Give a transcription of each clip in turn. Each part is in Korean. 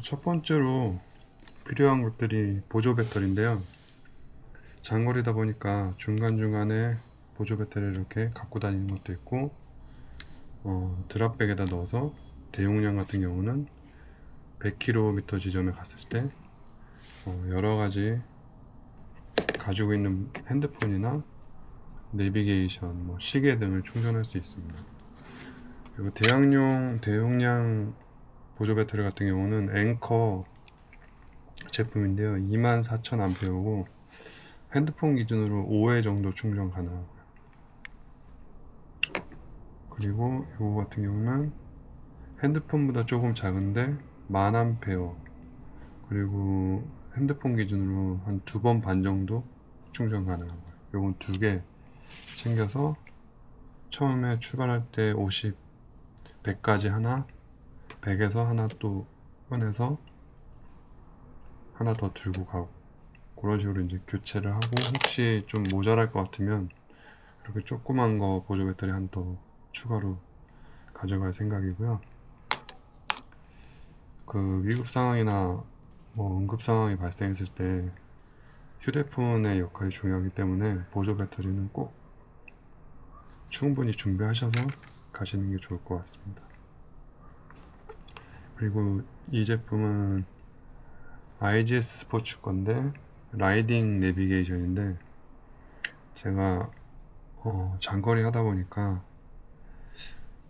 첫 번째로 필요한 것들이 보조 배터리인데요. 장거리다 보니까 중간중간에 보조 배터리를 이렇게 갖고 다니는 것도 있고, 드랍백에다 넣어서 대용량 같은 경우는 100km 지점에 갔을 때 여러 가지 가지고 있는 핸드폰이나 내비게이션, 시계 등을 충전할 수 있습니다. 그리고 대용량 보조 배터리 같은 경우는 앵커 제품인데요. 24,000A고 핸드폰 기준으로 5회 정도 충전 가능하고요. 그리고 이거 같은 경우는 핸드폰보다 조금 작은데 10,000A, 그리고 핸드폰 기준으로 한 2번 반 정도 충전 가능하고요. 요건 2개 챙겨서 처음에 출발할 때 50, 100까지 하나, 100에서 하나 또 꺼내서 하나 더 들고 가고, 그런 식으로 이제 교체를 하고, 혹시 좀 모자랄 것 같으면 이렇게 조그만 거 보조 배터리 한 더 추가로 가져갈 생각이고요. 그 위급 상황이나 응급 상황이 발생했을 때 휴대폰의 역할이 중요하기 때문에 보조 배터리는 꼭 충분히 준비하셔서 가시는 게 좋을 것 같습니다. 그리고 이 제품은 IGS 스포츠 건데 라이딩 내비게이션인데, 제가 장거리 하다 보니까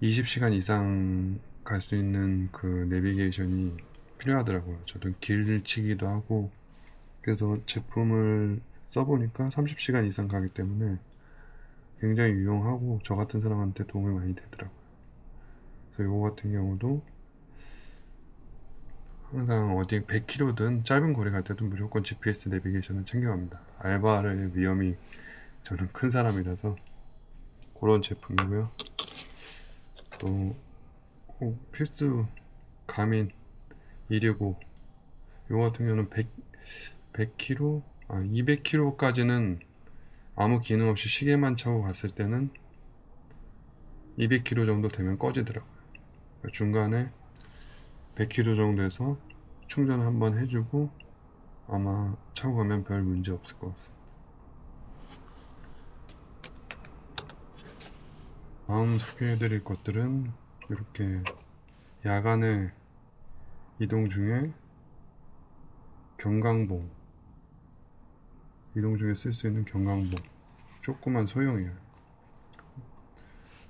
20시간 이상 갈 수 있는 그 내비게이션이 필요하더라고요. 저도 길치기도 하고, 그래서 제품을 써보니까 30시간 이상 가기 때문에 굉장히 유용하고 저 같은 사람한테 도움이 많이 되더라고요. 그래서 이거 같은 경우도 항상 어디 100km든 짧은 거리 갈 때도 무조건 GPS 내비게이션을 챙겨갑니다. 알바를 위험이 저는 큰 사람이라서. 그런 제품이고요. 또 필수 가민 265, 이거 같은 경우는 100km, 200km까지는 아무 기능 없이 시계만 차고 갔을 때는 200km 정도 되면 꺼지더라고요. 중간에 100km 정도에서 충전을 한번 해주고 아마 차고 가면 별 문제 없을 것 같습니다. 다음 소개해드릴 것들은 이렇게 야간에 이동 중에 경강봉, 이동 중에 쓸 수 있는 경강봉, 조그만 소형이에요.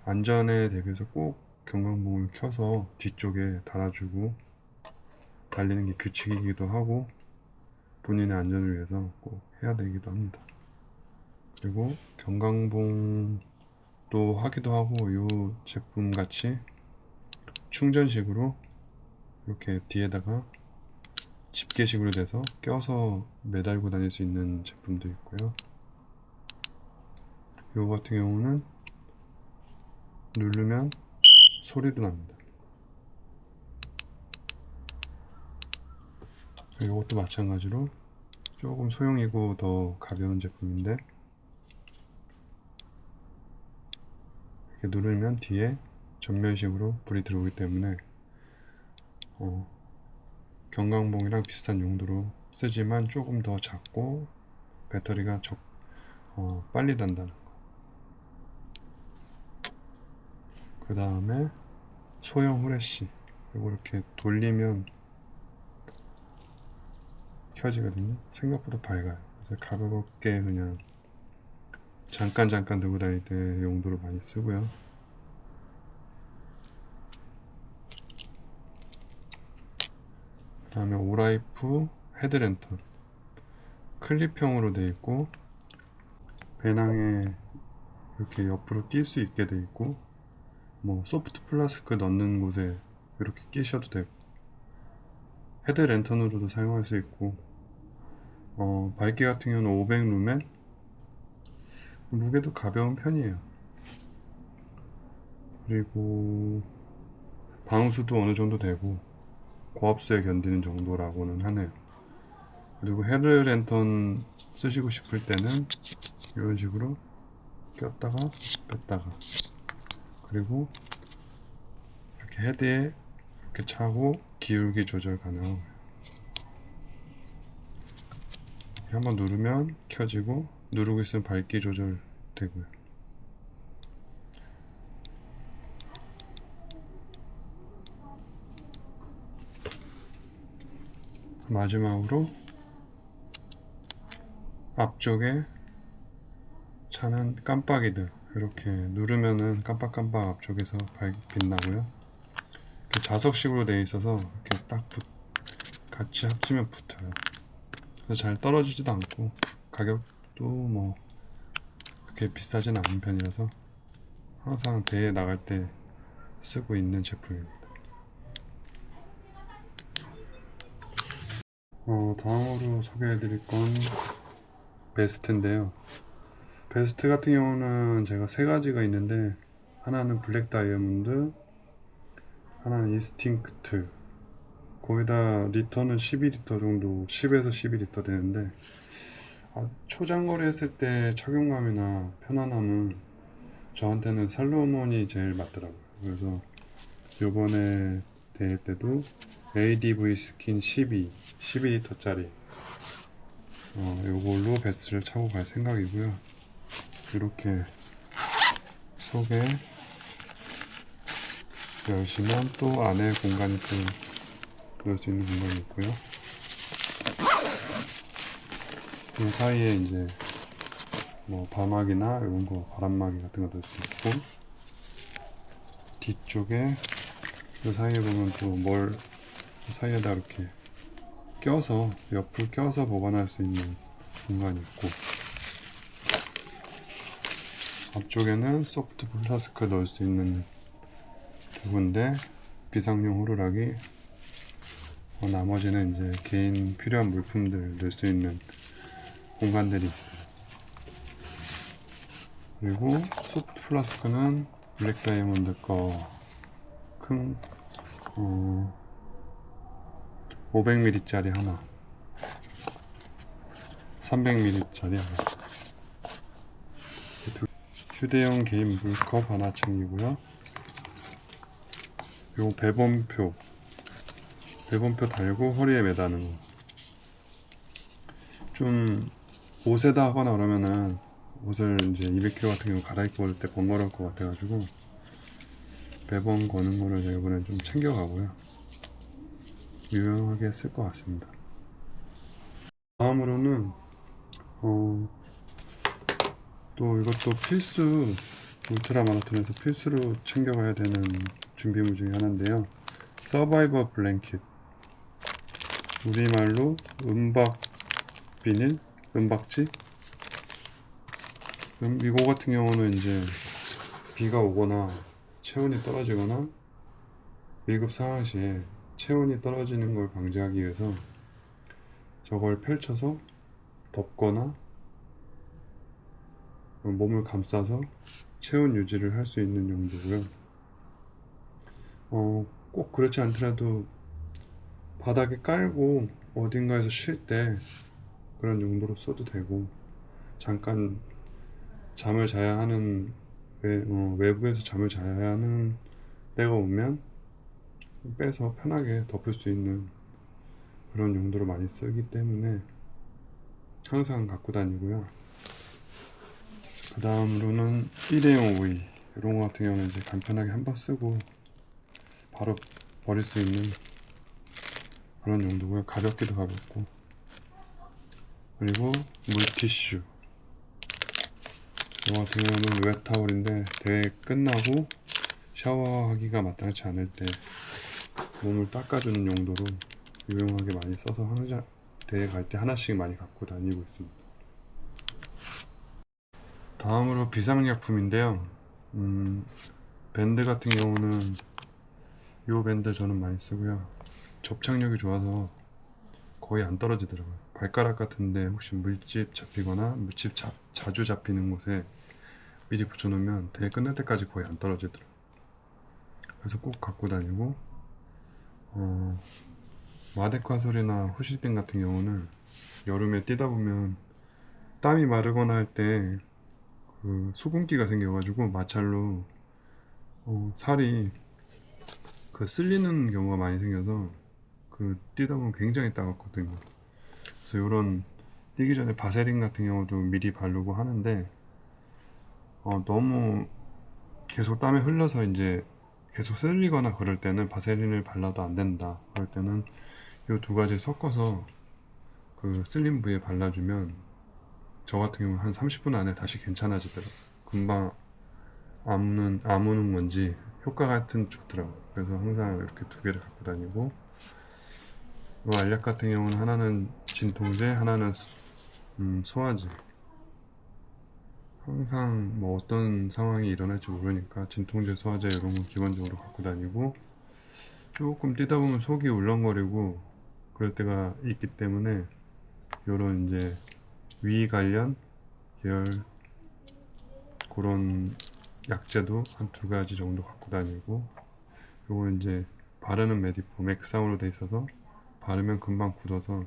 안전에 대비해서 꼭 경강봉을 켜서 뒤쪽에 달아주고 달리는 게 규칙이기도 하고 본인의 안전을 위해서 꼭 해야 되기도 합니다. 그리고 경강봉도 하기도 하고, 이 제품 같이 충전식으로 이렇게 뒤에다가 집게식으로 돼서 껴서 매달고 다닐 수 있는 제품도 있고요. 이거 같은 경우는 누르면 소리도 납니다. 이것도 마찬가지로 조금 소형이고 더 가벼운 제품인데, 이렇게 누르면 뒤에 전면식으로 불이 들어오기 때문에 경강봉이랑 비슷한 용도로 쓰지만 조금 더 작고 배터리가 빨리 단다는 거. 그 다음에 소형 후레쉬, 이거 이렇게 돌리면 켜지거든요. 생각보다 밝아요. 그래서 가볍게 그냥 잠깐 들고 다닐 때 용도로 많이 쓰고요. 그 다음에 오라이프 헤드랜턴, 클립형으로 되어 있고 배낭에 이렇게 옆으로 낄 수 있게 되어 있고, 소프트 플라스크 넣는 곳에 이렇게 끼셔도 되고, 헤드랜턴으로도 사용할 수 있고, 밝기 같은 경우는 500루멘, 무게도 가벼운 편이에요. 그리고 방수도 어느 정도 되고 고압수에 견디는 정도라고는 하네요. 그리고 헤드랜턴 쓰시고 싶을 때는 이런 식으로 꼈다가 뺐다가, 그리고 이렇게 헤드에 이렇게 차고 기울기 조절 가능하고요. 한번 누르면 켜지고 누르고 있으면 밝기 조절 되고요. 마지막으로 앞쪽에 차는 깜빡이들 이렇게 누르면은 깜빡깜빡 앞쪽에서 빛나고요. 자석식으로 되어 있어서 이렇게 딱 같이 합치면 붙어요. 그래서 잘 떨어지지도 않고 가격도 뭐 그렇게 비싸진 않은 편이라서 항상 대회 나갈 때 쓰고 있는 제품입니다. 다음으로 소개해드릴 건 베스트인데요. 베스트 같은 경우는 제가 세 가지가 있는데, 하나는 블랙 다이아몬드, 하나는 인스팅크트, 거기다 리터는 12리터 정도, 10에서 12리터 되는데, 초장거리 했을 때 착용감이나 편안함은 저한테는 살로몬이 제일 맞더라고요. 그래서 요번에 대회 때도 ADV 스킨 12리터짜리 요걸로 베스트를 차고 갈 생각이고요. 이렇게 속에 열시면 또 안에 공간이 또 넣을 수 있는 공간이 있고요. 이 사이에 이제 뭐 바막이나 이런 거 바람막이 같은 거 넣을 수 있고, 뒤쪽에 이 사이에 보면 또 사이에다 이렇게 껴서 옆을 껴서 보관할 수 있는 공간이 있고, 앞쪽에는 소프트 플라스크 넣을 수 있는 두 군데 비상용 호루라기, 나머지는 이제 개인 필요한 물품들 넣을 수 있는 공간들이 있어요. 그리고 소프트 플라스크는 블랙 다이아몬드 거 큰 500ml짜리 하나, 300ml짜리 하나, 휴대용 개인 물컵 하나 챙기고요. 요 배번표 달고 허리에 매다는 거. 좀 옷에다 하거나 그러면은 옷을 이제 200kg 같은 경우 갈아입고 올 때 번거로울 것 같아가지고 배번 거는 거를 제가 이번에 좀 챙겨가고요. 유용하게 쓸 것 같습니다. 다음으로는 또 이것도 필수, 울트라 마라톤에서 필수로 챙겨가야 되는 준비물 중에 하나인데요. 서바이버 블랭킷, 우리말로 은박 비닐, 은박지. 이거 같은 경우는 이제 비가 오거나 체온이 떨어지거나 위급 상황 시에 체온이 떨어지는 걸 방지하기 위해서 저걸 펼쳐서 덮거나 몸을 감싸서 체온 유지를 할 수 있는 용도고요. 꼭 그렇지 않더라도 바닥에 깔고 어딘가에서 쉴 때 그런 용도로 써도 되고, 잠깐 잠을 자야 하는 외부에서 잠을 자야 하는 때가 오면 빼서 편하게 덮을 수 있는 그런 용도로 많이 쓰기 때문에 항상 갖고 다니고요. 그 다음으로는 일회용 오이, 이런 거 같은 경우는 이제 간편하게 한번 쓰고 바로 버릴 수 있는 그런 용도고요. 가볍기도 가볍고. 그리고 물티슈, 이거 같은 경우는 웹타올인데 대회 끝나고 샤워하기가 마땅치 않을 때 몸을 닦아주는 용도로 유용하게 많이 써서 항상 대회 갈 때 하나씩 많이 갖고 다니고 있습니다. 다음으로 비상약품인데요. 밴드 같은 경우는 이 밴드 저는 많이 쓰고요. 접착력이 좋아서 거의 안 떨어지더라고요. 발가락 같은데 혹시 물집 잡히거나 물집 자주 잡히는 곳에 미리 붙여놓으면 대회 끝날 때까지 거의 안 떨어지더라고요. 그래서 꼭 갖고 다니고, 마데카솔이나 후시딘 같은 경우는 여름에 뛰다 보면 땀이 마르거나 할 때 그 수분기가 생겨가지고 마찰로 살이 그 쓸리는 경우가 많이 생겨서 그 뛰다 보면 굉장히 따갑거든요. 그래서 이런 뛰기 전에 바세린 같은 경우도 미리 바르고 하는데 너무 계속 땀에 흘러서 이제 계속 쓸리거나 그럴 때는 바세린을 발라도 안 된다. 그럴 때는 이 두 가지 섞어서 그 쓸린 부위에 발라주면 저 같은 경우 한 30분 안에 다시 괜찮아지더라고요. 금방 아무는 건지 효과가 하여튼 좋더라고요. 그래서 항상 이렇게 두 개를 갖고 다니고, 이 알약 같은 경우는 하나는 진통제, 하나는 소화제. 항상 뭐 어떤 상황이 일어날지 모르니까 진통제, 소화제 이런 거 기본적으로 갖고 다니고, 조금 뛰다 보면 속이 울렁거리고 그럴 때가 있기 때문에 요런 이제 위 관련 계열 그런 약제도 한 두 가지 정도 갖고 다니고, 요건 이제 바르는 메디폼 액상으로 돼 있어서 바르면 금방 굳어서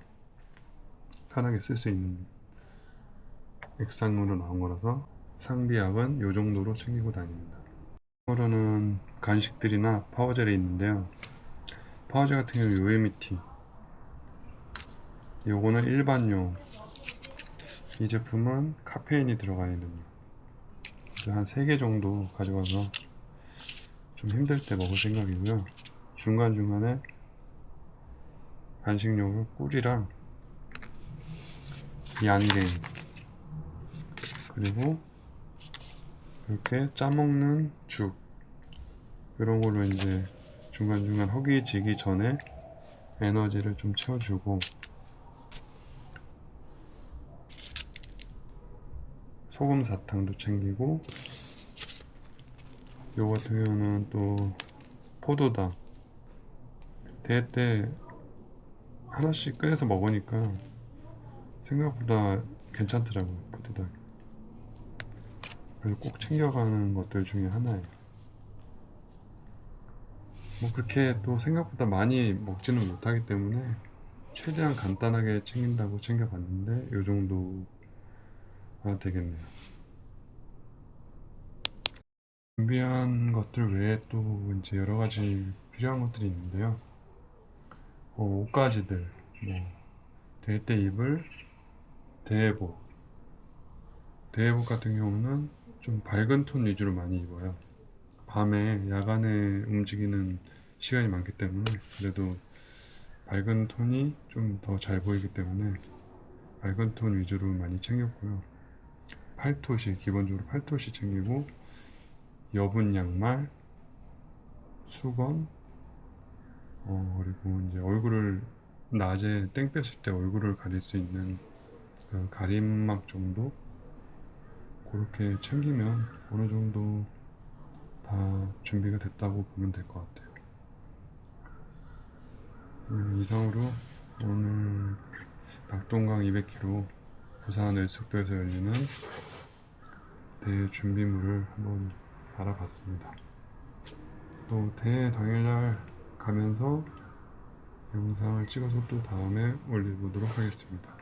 편하게 쓸 수 있는 액상으로 나온 거라서 상비약은 요 정도로 챙기고 다닙니다. 참고로는 간식들이나 파워젤이 있는데요. 파워젤 같은 경우 요에미티, 요거는 일반용, 이 제품은 카페인이 들어가 있는 한 3개 정도 가져가서 좀 힘들 때 먹을 생각이고요. 중간중간에 간식용으로 꿀이랑 양갱, 그리고 이렇게 짜먹는 죽, 이런 걸로 이제 중간중간 허기지기 전에 에너지를 좀 채워주고, 소금 사탕도 챙기고, 요 같은 경우는 또 포도당, 대회 때 하나씩 꺼내서 먹으니까 생각보다 괜찮더라고요, 포도당. 그래서 꼭 챙겨가는 것들 중에 하나예요. 뭐 그렇게 또 생각보다 많이 먹지는 못하기 때문에 최대한 간단하게 챙긴다고 챙겨봤는데 요 정도가 되겠네요. 준비한 것들 외에 또 이제 여러 가지 필요한 것들이 있는데요. 옷가지들, 뭐 대회 때 입을 대회복, 대회복 같은 경우는 좀 밝은 톤 위주로 많이 입어요. 밤에 야간에 움직이는 시간이 많기 때문에 그래도 밝은 톤이 좀 더 잘 보이기 때문에 밝은 톤 위주로 많이 챙겼고요. 팔토시, 기본적으로 팔토시 챙기고, 여분 양말, 수건, 그리고 이제 얼굴을 낮에 땡 뺐을 때 얼굴을 가릴 수 있는 그 가림막 정도, 그렇게 챙기면 어느 정도 다 준비가 됐다고 보면 될 것 같아요. 이상으로 오늘 낙동강 200km 부산 을숙도에서 열리는 대회 준비물을 한번 알아봤습니다. 또 대회 당일날 가면서 영상을 찍어서 또 다음에 올려보도록 하겠습니다.